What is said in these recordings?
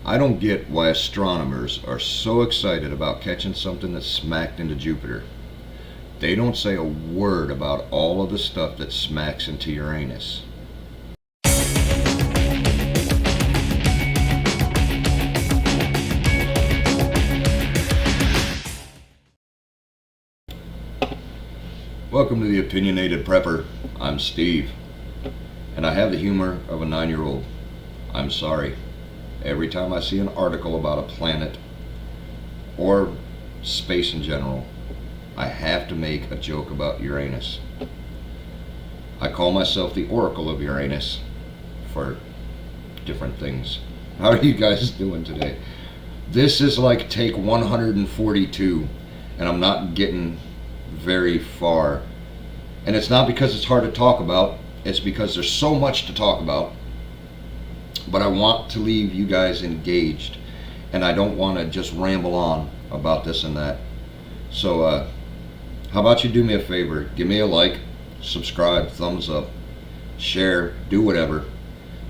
I don't get why astronomers are so excited about catching something that smacked into Jupiter. They don't say a word about all of the stuff that smacks into Uranus. Welcome to the Opinionated Prepper. I'm Steve, and I have the humor of a 9-year-old. I'm sorry. Every time I see an article about a planet or space in general, I have to make a joke about Uranus. I call myself the Oracle of Uranus for different things. How are you guys doing today? This is like take 142, and I'm not getting very far. And it's not because it's hard to talk about, it's because there's so much to talk about. But I want to leave you guys engaged, and I don't want to just ramble on about this and that. So how about you do me a favor, give me a like, subscribe, thumbs up, share, do whatever.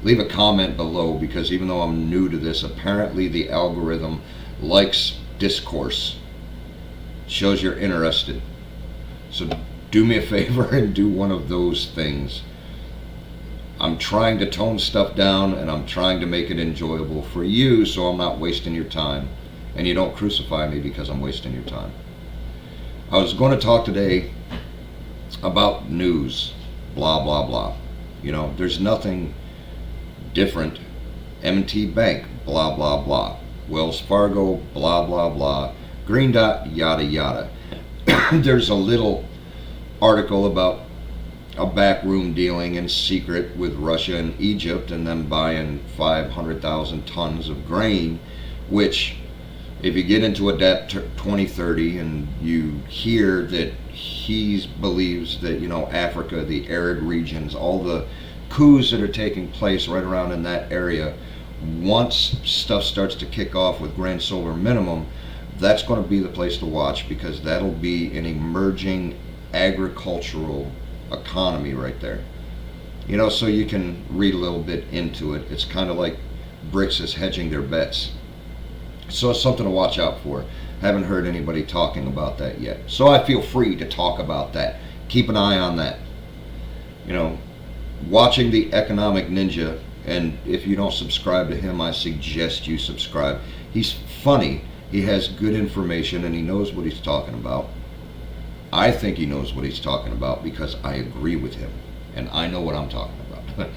Leave a comment below, because even though I'm new to this, apparently the algorithm likes discourse, shows you're interested. So do me a favor and do one of those things. I'm trying to tone stuff down, and I'm trying to make it enjoyable for you, so I'm not wasting your time, and you don't crucify me because I'm wasting your time. I was going to talk today about news, blah blah blah. You know, there's nothing different. M&T Bank, blah blah blah. Wells Fargo, blah blah blah. Green Dot, yada yada. There's a little article about a backroom dealing in secret with Russia and Egypt, and them buying 500,000 tons of grain, which, if you get into a debt 2030 and you hear that he believes that, you know, Africa, the arid regions, all the coups that are taking place right around in that area, once stuff starts to kick off with grand solar minimum, that's going to be the place to watch, because that'll be an emerging agricultural economy right there. You know, so you can read a little bit into it. It's kind of like BRICS is hedging their bets. So it's something to watch out for. Haven't heard anybody talking about that yet. So I feel free to talk about that. Keep an eye on that. You know, watching the Economic Ninja, and if you don't subscribe to him, I suggest you subscribe. He's funny. He has good information, and he knows what he's talking about. I think he knows what he's talking about because I agree with him, and I know what I'm talking about.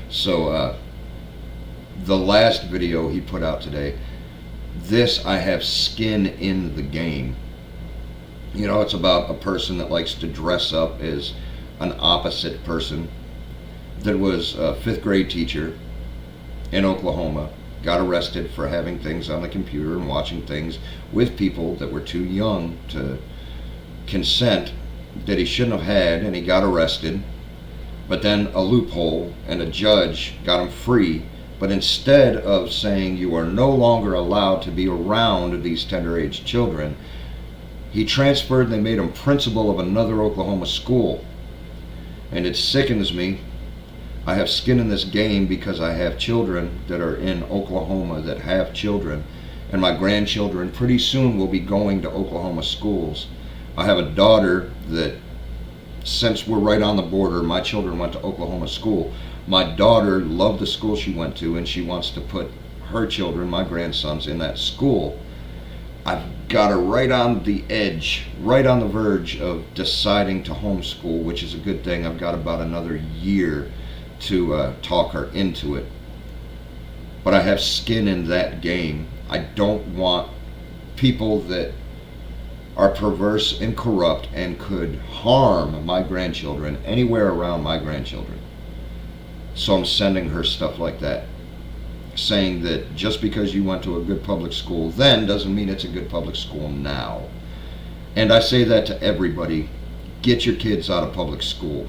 So the last video he put out today, this, I have skin in the game. You know, it's about a person that likes to dress up as an opposite person, that was a 5th grade teacher in Oklahoma, got arrested for having things on the computer and watching things with people that were too young to consent, that he shouldn't have had, and he got arrested. But then a loophole, and a judge got him free. But instead of saying you are no longer allowed to be around these tender age children, he transferred, and they made him principal of another Oklahoma school. And it sickens me. I have skin in this game because I have children that are in Oklahoma that have children, and my grandchildren pretty soon will be going to Oklahoma schools. I have a daughter that, since we're right on the border, my children went to Oklahoma school. My daughter loved the school she went to, and she wants to put her children, my grandsons, in that school. I've got her right on the edge, right on the verge of deciding to homeschool, which is a good thing. I've got about another year to talk her into it. But I have skin in that game. I don't want people that are perverse and corrupt and could harm my grandchildren anywhere around my grandchildren. So I'm sending her stuff like that, saying that just because you went to a good public school then doesn't mean it's a good public school now. And I say that to everybody. Get your kids out of public school.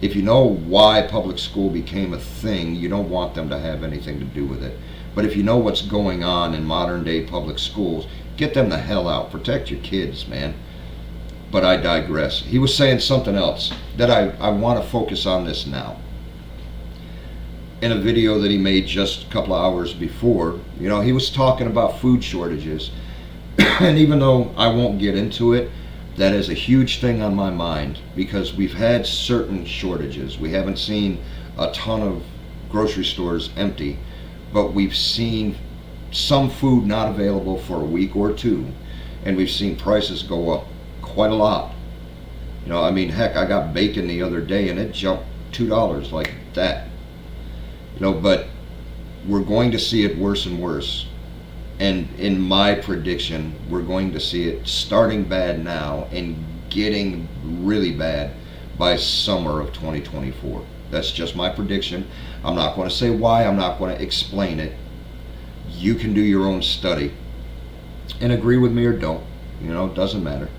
If you know why public school became a thing, you don't want them to have anything to do with it. But if you know what's going on in modern day public schools, get them the hell out. Protect your kids, man. But I digress. He was saying something else that I want to focus on this now. in a video that he made just a couple of hours before, he was talking about food shortages. And even though I won't get into it, that is a huge thing on my mind, because we've had certain shortages. We haven't seen a ton of grocery stores empty, but we've seen some food not available for a week or two, and we've seen prices go up quite a lot. Heck, I got bacon the other day and it jumped $2 like that. But we're going to see it worse and worse. And in my prediction, we're going to see it starting bad now and getting really bad by summer of 2024. That's just my prediction. I'm not going to say why. I'm not going to explain it. You can do your own study and agree with me or don't. It doesn't matter.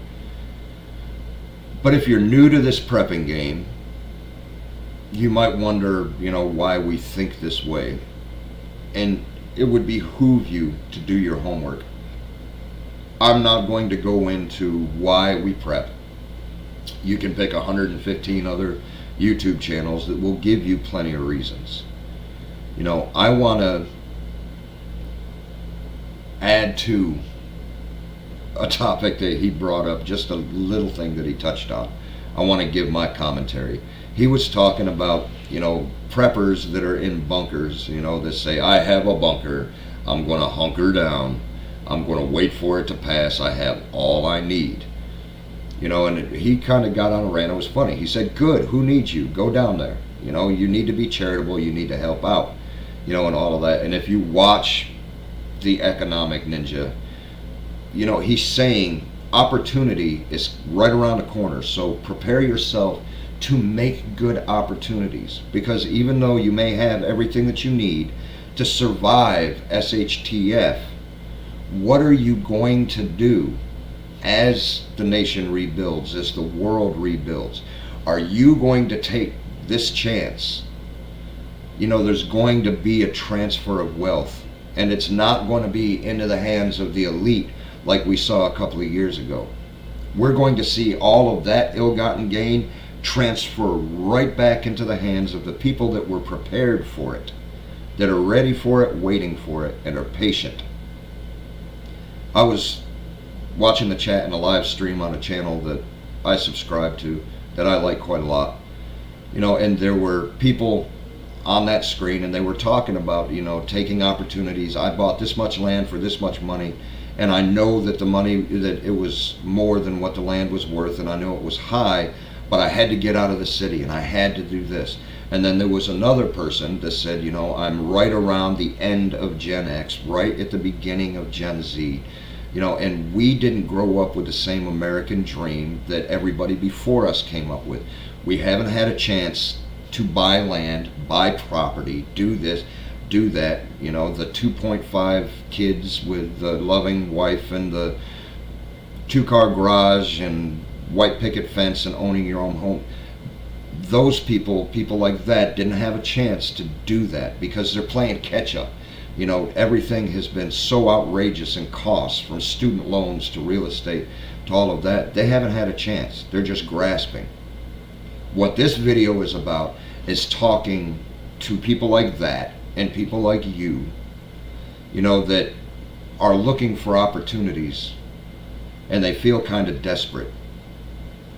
But if you're new to this prepping game, you might wonder, why we think this way. And it would behoove you to do your homework. I'm not going to go into why we prep. You can pick 115 other YouTube channels that will give you plenty of reasons. I want to add to a topic that he brought up, just a little thing that he touched on. I want to give my commentary. He was talking about, preppers that are in bunkers, that say, I have a bunker, I'm going to hunker down, I'm going to wait for it to pass, I have all I need. And he kind of got on a rant. It was funny. He said, good, who needs you? Go down there. You need to be charitable, you need to help out, and all of that. And if you watch The Economic Ninja, he's saying opportunity is right around the corner. So prepare yourself to make good opportunities, because even though you may have everything that you need to survive SHTF, what are you going to do as the nation rebuilds, as the world rebuilds? Are you going to take this chance? There's going to be a transfer of wealth, and it's not going to be into the hands of the elite like we saw a couple of years ago. We're going to see all of that ill-gotten gain transfer right back into the hands of the people that were prepared for it, that are ready for it, waiting for it, and are patient. I was watching the chat in a live stream on a channel that I subscribe to, that I like quite a lot, and there were people on that screen, and they were talking about, taking opportunities. I bought this much land for this much money, and I know that the money, that it was more than what the land was worth, and I know it was high, but I had to get out of the city, and I had to do this. And then there was another person that said, I'm right around the end of Gen X, right at the beginning of Gen Z, and we didn't grow up with the same American dream that everybody before us came up with. We haven't had a chance to buy land, buy property, do this, do that, the 2.5 kids with the loving wife and the 2-car garage and white picket fence and owning your own home. Those people like that didn't have a chance to do that because they're playing catch up. Everything has been so outrageous in costs, from student loans to real estate to all of that. They haven't had a chance. They're just grasping. What this video is about is talking to people like that and people like you, that are looking for opportunities and they feel kind of desperate.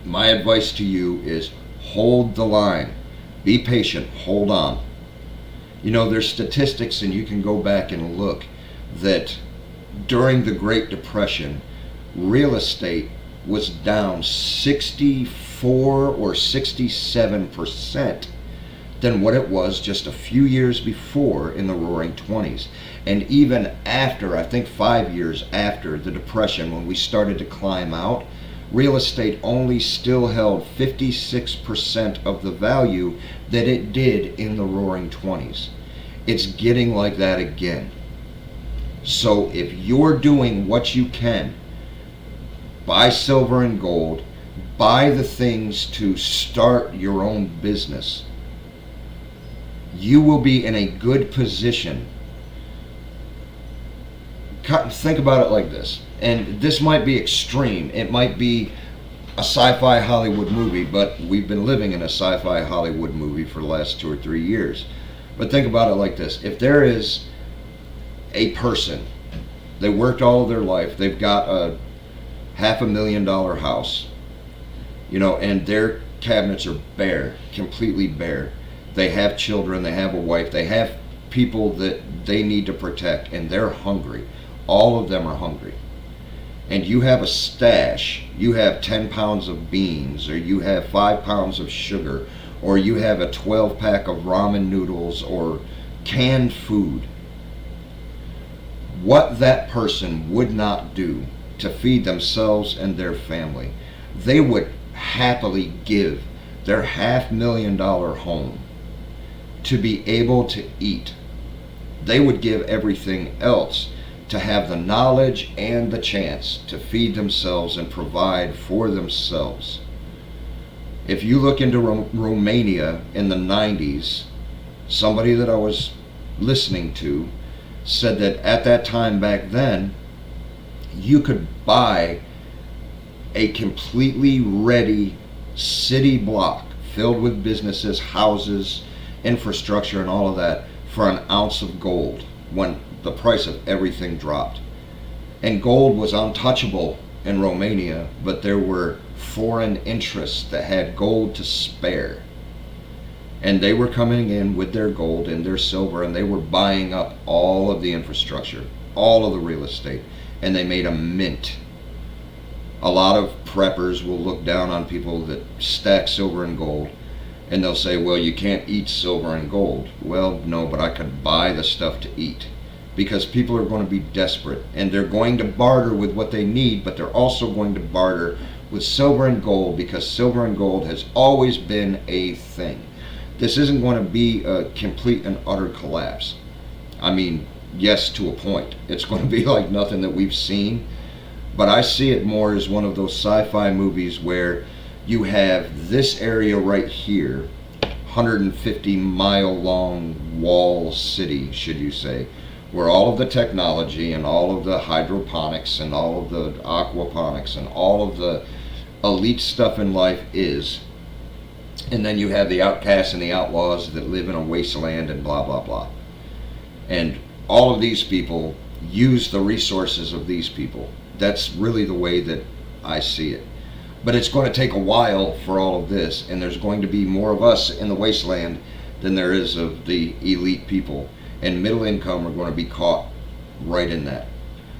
My advice to you is hold the line. Be patient. Hold on. There's statistics, and you can go back and look, that during the Great Depression, real estate was down 64 or 67% than what it was just a few years before in the Roaring 20s. And even after, I think 5 years after the Depression, when we started to climb out, real estate only still held 56% of the value that it did in the Roaring 20s. It's getting like that again. So if you're doing what you can, buy silver and gold, buy the things to start your own business, you will be in a good position. Think about it like this, and this might be extreme. It might be a sci-fi Hollywood movie, but we've been living in a sci-fi Hollywood movie for the last 2 or 3 years. But think about it like this. If there is a person, they worked all of their life, they've got a $500,000 house, and their cabinets are bare, completely bare. They have children, they have a wife, they have people that they need to protect, and they're hungry. All of them are hungry. And you have a stash, you have 10 pounds of beans, or you have 5 pounds of sugar, or you have a 12 pack of ramen noodles or canned food. What that person would not do to feed themselves and their family, they would happily give their $500,000 home to be able to eat. They would give everything else to have the knowledge and the chance to feed themselves and provide for themselves. If you look into Romania in the 90s, somebody that I was listening to said that at that time back then, you could buy a completely ready city block filled with businesses, houses, infrastructure, and all of that for an ounce of gold when the price of everything dropped. And gold was untouchable in Romania, but there were foreign interests that had gold to spare. And they were coming in with their gold and their silver, and they were buying up all of the infrastructure, all of the real estate, and they made a mint. A lot of preppers will look down on people that stack silver and gold, and they'll say, well, you can't eat silver and gold. Well, no, but I could buy the stuff to eat. Because people are going to be desperate, and they're going to barter with what they need, but they're also going to barter with silver and gold, because silver and gold has always been a thing. This isn't going to be a complete and utter collapse. I mean, yes, to a point. It's going to be like nothing that we've seen, but I see it more as one of those sci-fi movies where you have this area right here, 150-mile long wall city, should you say, where all of the technology and all of the hydroponics and all of the aquaponics and all of the elite stuff in life is. And then you have the outcasts and the outlaws that live in a wasteland and blah, blah, blah. And all of these people use the resources of these people. That's really the way that I see it. But it's going to take a while for all of this, and there's going to be more of us in the wasteland than there is of the elite people. And middle income are going to be caught right in that.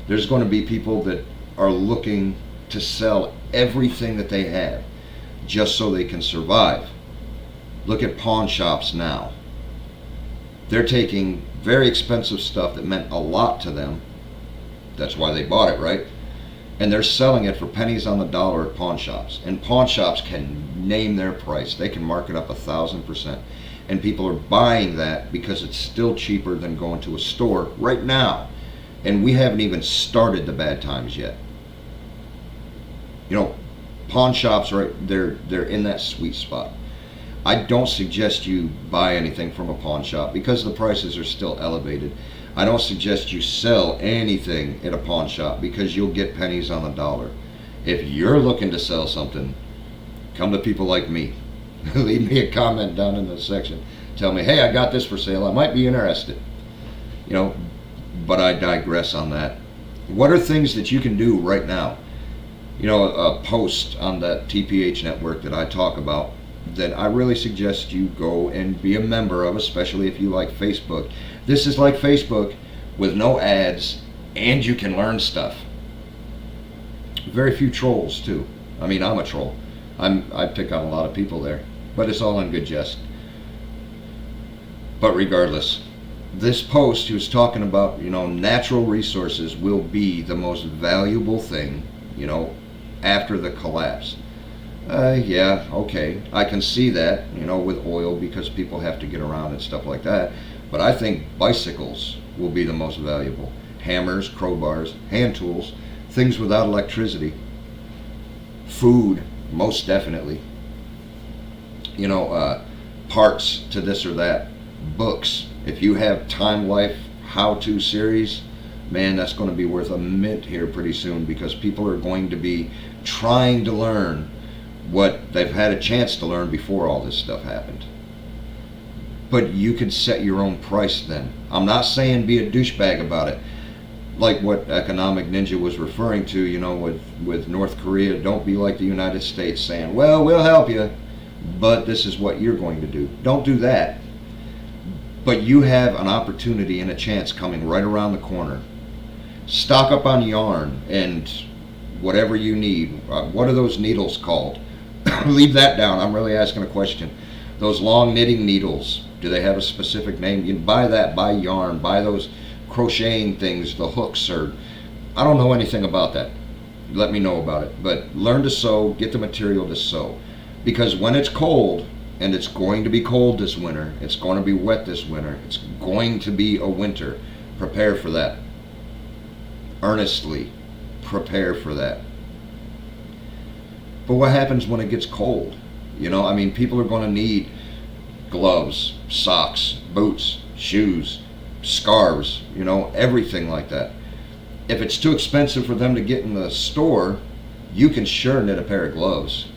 There's going to be people that are looking to sell everything that they have just so they can survive. Look at pawn shops now. They're taking very expensive stuff that meant a lot to them. That's why they bought it, right? And they're selling it for pennies on the dollar at pawn shops. And pawn shops can name their price. They can mark it up 1,000%. And people are buying that because it's still cheaper than going to a store right now. And we haven't even started the bad times yet. Pawn shops, right, they're in that sweet spot. I don't suggest you buy anything from a pawn shop because the prices are still elevated. I don't suggest you sell anything at a pawn shop because you'll get pennies on the dollar. If you're looking to sell something, come to people like me. Leave me a comment down in the section. Tell me, hey, I got this for sale. I might be interested. But I digress on that. What are things that you can do right now? A post on that TPH network that I talk about that I really suggest you go and be a member of, especially if you like Facebook. This is like Facebook with no ads, and you can learn stuff. Very few trolls too. I mean, I'm a troll. I pick on a lot of people there, but it's all in good jest. But regardless, this post he was talking about, natural resources will be the most valuable thing, after the collapse. Yeah, okay, I can see that, with oil because people have to get around and stuff like that. But I think bicycles will be the most valuable. Hammers, crowbars, hand tools, things without electricity. Food, most definitely. Parts to this or that. Books. If you have Time Life how-to series, man, that's going to be worth a mint here pretty soon because people are going to be trying to learn what they've had a chance to learn before all this stuff happened. But you could set your own price then. I'm not saying be a douchebag about it. Like what Economic Ninja was referring to, with North Korea, don't be like the United States saying, well, we'll help you, but this is what you're going to do. Don't do that. But you have an opportunity and a chance coming right around the corner. Stock up on yarn and whatever you need. What are those needles called? Leave that down. I'm really asking a question. Those long knitting needles, do they have a specific name? You can buy that, buy yarn, buy those crocheting things, the hooks, or I don't know anything about that. Let me know about it. But learn to sew, get the material to sew. Because when it's cold, and it's going to be cold this winter, it's going to be wet this winter, it's going to be a winter, prepare for that. Earnestly prepare for that. But what happens when it gets cold? People are going to need gloves, socks, boots, shoes, scarves, everything like that. If it's too expensive for them to get in the store, you can sure knit a pair of gloves.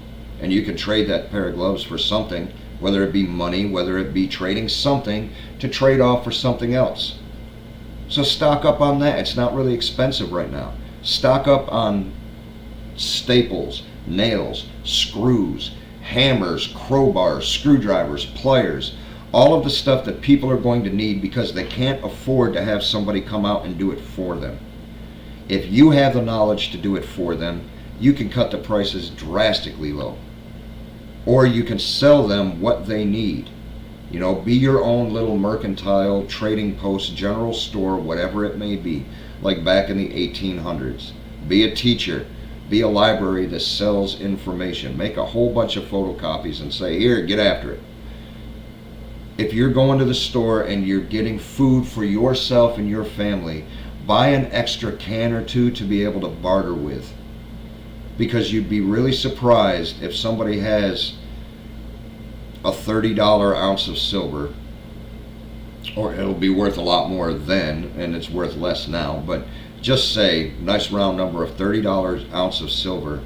And you can trade that pair of gloves for something, whether it be money, whether it be trading something to trade off for something else. So stock up on that. It's not really expensive right now. Stock up on staples, nails, screws, hammers, crowbars, screwdrivers, pliers, all of the stuff that people are going to need because they can't afford to have somebody come out and do it for them. If you have the knowledge to do it for them, you can cut the prices drastically low. Or you can sell them what they need. Be your own little mercantile, trading post, general store, whatever it may be, like back in the 1800s. Be a teacher. Be a library that sells information. Make a whole bunch of photocopies and say, here, get after it. If you're going to the store and you're getting food for yourself and your family, buy an extra can or two to be able to barter with. Because you'd be really surprised if somebody has a $30 ounce of silver, or it'll be worth a lot more then, and it's worth less now, but just say, nice round number of $30 ounce of silver,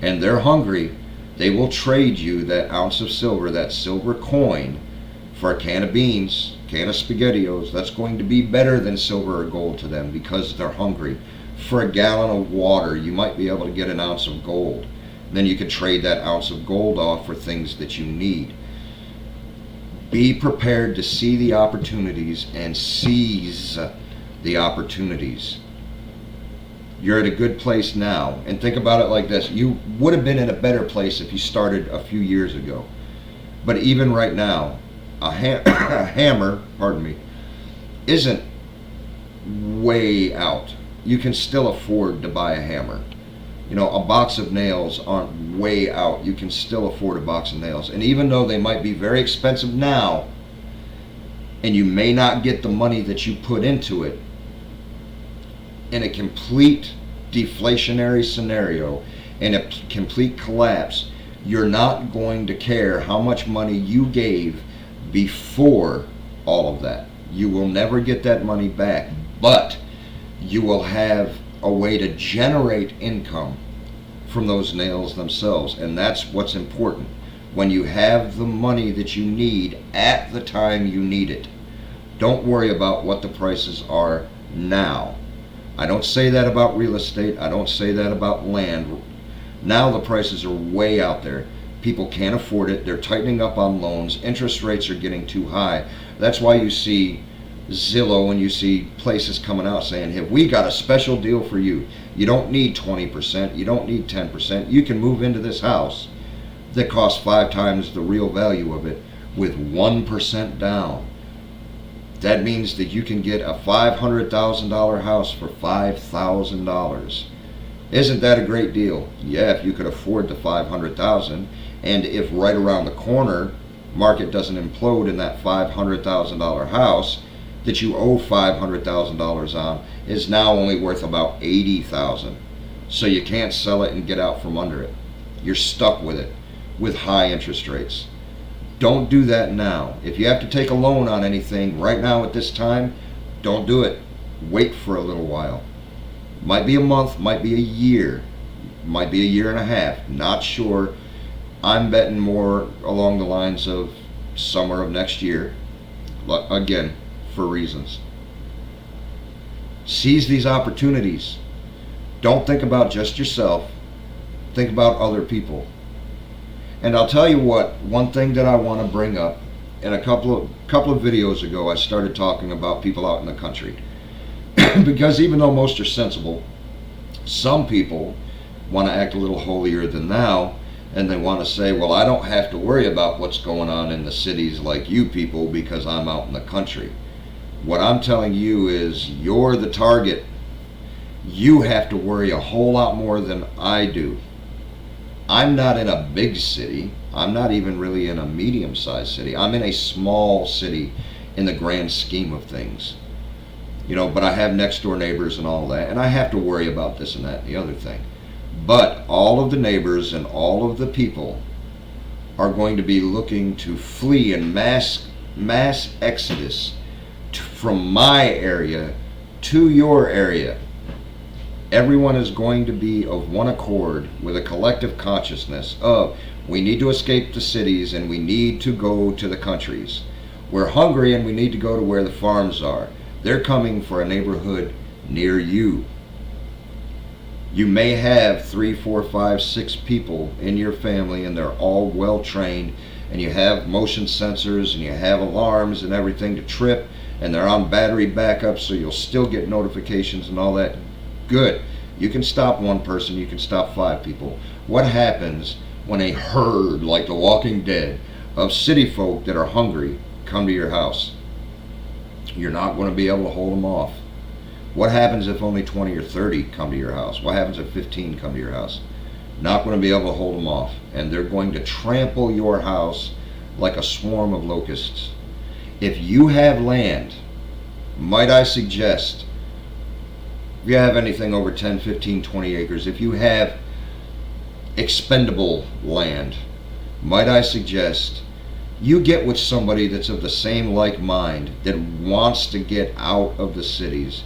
and they're hungry, they will trade you that ounce of silver, that silver coin, for a can of beans, can of SpaghettiOs. That's going to be better than silver or gold to them because they're hungry. For a gallon of water, you might be able to get an ounce of gold. Then you can trade that ounce of gold off for things that you need. Be prepared to see the opportunities and seize the opportunities. You're at a good place now. And think about it like this. You would have been in a better place if you started a few years ago. But even right now, a hammer, isn't way out. You can still afford to buy a hammer. A box of nails aren't way out. You can still afford a box of nails. And even though they might be very expensive now, and you may not get the money that you put into it, in a complete deflationary scenario, in a complete collapse, you're not going to care how much money you gave before all of that. You will never get that money back, but you will have a way to generate income from those nails themselves, and that's what's important. When you have the money that you need at the time you need it, don't worry about what the prices are now. I don't say that about real estate. I don't say that about land. Now the prices are way out there. People can't afford it. They're tightening up on loans. Interest rates are getting too high. That's why you see Zillow and you see places coming out saying, hey, we got a special deal for you. You don't need 20%. You don't need 10%. You can move into this house that costs 5 times the real value of it with 1% down. That means that you can get a $500,000 house for $5,000. Isn't that a great deal? Yeah, if you could afford the $500,000, and if right around the corner market doesn't implode in that $500,000 house that you owe $500,000 on is now only worth about $80,000. So you can't sell it and get out from under it. You're stuck with it with high interest rates. Don't do that now. If you have to take a loan on anything right now at this time, don't do it. Wait for a little while. Might be a month, might be a year, might be a year and a half, not sure. I'm betting more along the lines of summer of next year, again, for reasons. Seize these opportunities. Don't think about just yourself. Think about other people. And I'll tell you what, one thing that I want to bring up, in a couple of videos ago, I started talking about people out in the country. Because even though most are sensible, some people want to act a little holier than thou, and they want to say, well, I don't have to worry about what's going on in the cities like you people because I'm out in the country. What I'm telling you is you're the target. You have to worry a whole lot more than I do. I'm not in a big city. I'm not even really in a medium-sized city. I'm in a small city in the grand scheme of things. You know, but I have next door neighbors and all that, and I have to worry about this and that and the other thing. But all of the neighbors and all of the people are going to be looking to flee in mass exodus from my area to your area. Everyone is going to be of one accord with a collective consciousness of we need to escape the cities and we need to go to the countries. We're hungry and we need to go to where the farms are. They're coming for a neighborhood near you. You may have 3, 4, 5, 6 people in your family and they're all well trained, and you have motion sensors and you have alarms and everything to trip, and they're on battery backup so you'll still get notifications and all that. Good. You can stop one person, you can stop 5 people. What happens when a herd like the Walking Dead of city folk that are hungry come to your house? You're not going to be able to hold them off. What happens if only 20 or 30 come to your house? What happens if 15 come to your house? Not going to be able to hold them off. And they're going to trample your house like a swarm of locusts. If you have land, might I suggest, if you have anything over 10, 15, 20 acres, if you have expendable land, might I suggest you get with somebody that's of the same like mind that wants to get out of the cities,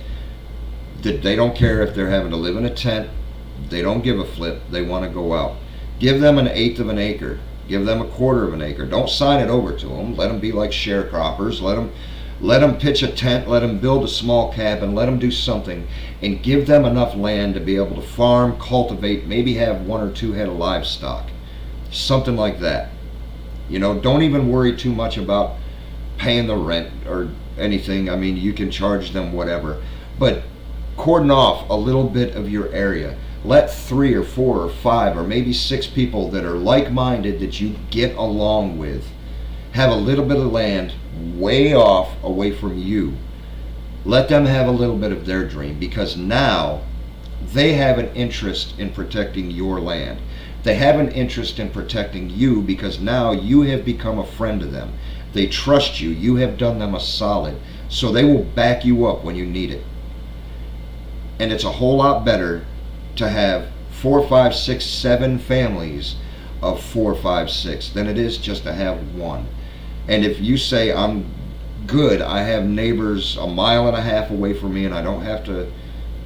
that they don't care if they're having to live in a tent, they don't give a flip, they want to go out. Give them 1/8 of an acre, give them 1/4 of an acre. Don't sign it over to them. Let them be like sharecroppers. Let them pitch a tent, let them build a small cabin, let them do something, and give them enough land to be able to farm, cultivate, maybe have 1 or 2 head of livestock, something like that. You know, don't even worry too much about paying the rent or anything. I mean, you can charge them whatever, but cordon off a little bit of your area. Let 3 or 4 or 5 or maybe 6 people that are like-minded that you get along with have a little bit of land way off away from you. Let them have a little bit of their dream, because now they have an interest in protecting your land. They have an interest in protecting you because now you have become a friend to them. They trust you. You have done them a solid. So they will back you up when you need it. And it's a whole lot better to have 4, 5, 6, 7 families of 4, 5, 6 than it is just to have one. And if you say, I'm good, I have neighbors 1.5 miles away from me and I don't have to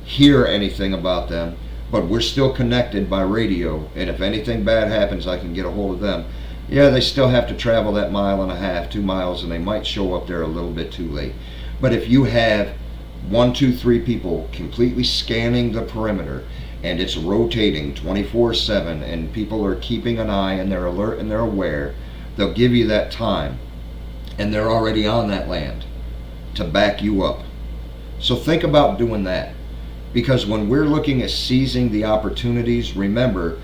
hear anything about them, but we're still connected by radio, and if anything bad happens I can get a hold of them. Yeah, they still have to travel that 1.5 miles, 2 miles, and they might show up there a little bit too late. But if you have 1, 2, 3 people completely scanning the perimeter, and it's rotating 24/7, and people are keeping an eye and they're alert and they're aware, they'll give you that time, and they're already on that land to back you up. So think about doing that, because when we're looking at seizing the opportunities, remember,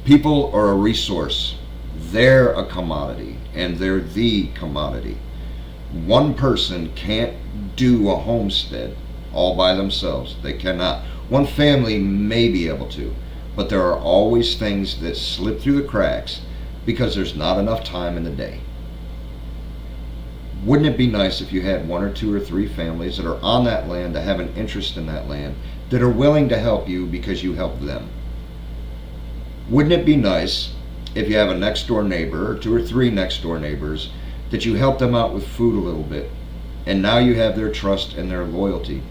people are a resource. They're a commodity, and they're the commodity. One person can't do a homestead all by themselves. They cannot. One family may be able to, but there are always things that slip through the cracks because there's not enough time in the day. Wouldn't it be nice if you had 1 or 2 or 3 families that are on that land, that have an interest in that land, that are willing to help you because you help them? Wouldn't it be nice if you have a next door neighbor or 2 or 3 next door neighbors that you help them out with food a little bit, and now you have their trust and their loyalty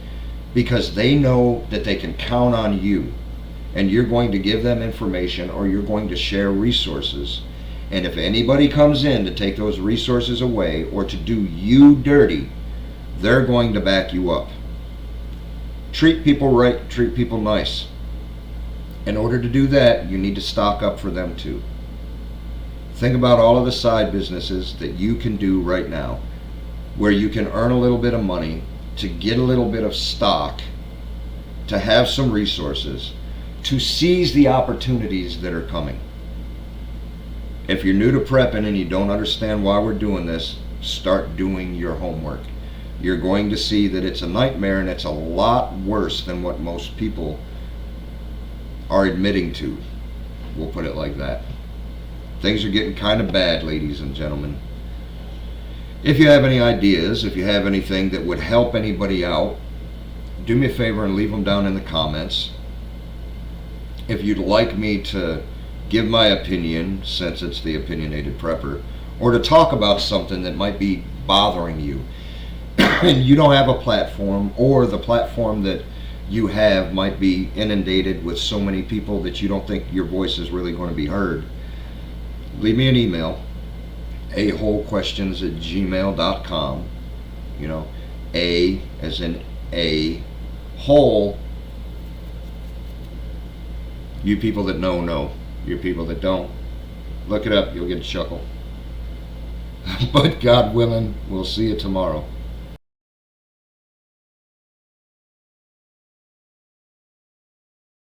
because they know that they can count on you, and you're going to give them information or you're going to share resources, And if anybody comes in to take those resources away or to do you dirty, they're going to back you up. Treat people right, treat people nice. In order to do that, you need to stock up for them too. Think about all of the side businesses that you can do right now, where you can earn a little bit of money, to get a little bit of stock, to have some resources, to seize the opportunities that are coming. If you're new to prepping and you don't understand why we're doing this, start doing your homework. You're going to see that it's a nightmare, and it's a lot worse than what most people are admitting to. We'll put it like that. Things are getting kind of bad, ladies and gentlemen. If you have any ideas, if you have anything that would help anybody out, do me a favor and leave them down in the comments. If you'd like me to give my opinion, since it's the Opinionated Prepper, or to talk about something that might be bothering you, and you don't have a platform, or the platform that you have might be inundated with so many people that you don't think your voice is really going to be heard, leave me an email, aholequestions@gmail.com. You know, A as in a hole. You people that know. You people that don't, look it up, you'll get a chuckle. But God willing, we'll see you tomorrow.